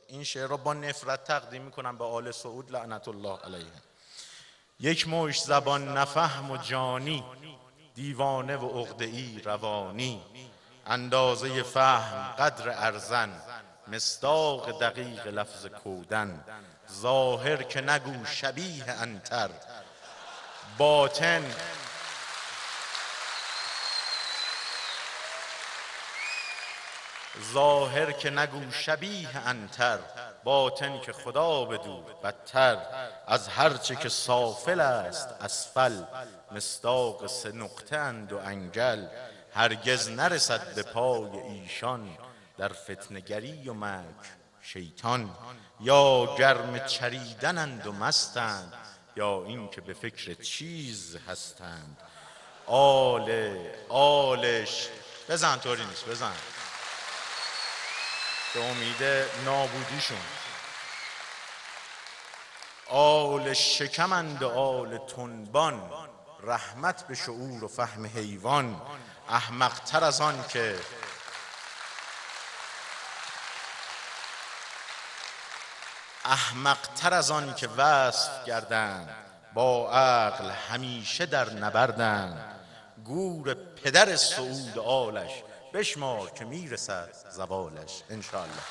این شعر را با نفرت تقدیم میکنم به آل سعود لعنت الله علیهم. یک مشت زبان نفهم و جانی، دیوانه و عقده‌ای روانی، اندازه فهم قدر ارزن، مصداق دقیق لفظ کودن، ظاهر که نگو شبیه انتر، باطن ظاهر که نگو شبیه انتر، باطن که خدا بدو بدتر، از هرچه که سافل است اسفل، مصداق سه نقطه اند و انگل، هرگز نرسد به پای ایشان، در فتنه گری و مکر شیطان، یا گرم چریدنند و مستند، یا این که به فکر چیز هستند. آلش بزن، طوری نیست، بزن به امید نابودیشون. آل شکمند و آل تنبان، رحمت به شعور و فهم حیوان، احمق‌تر از آن که وصف گردند، با عقل همیشه در نبردند، گور پدر سعود آلش، بشمار که میرسد زوالش. انشاءالله.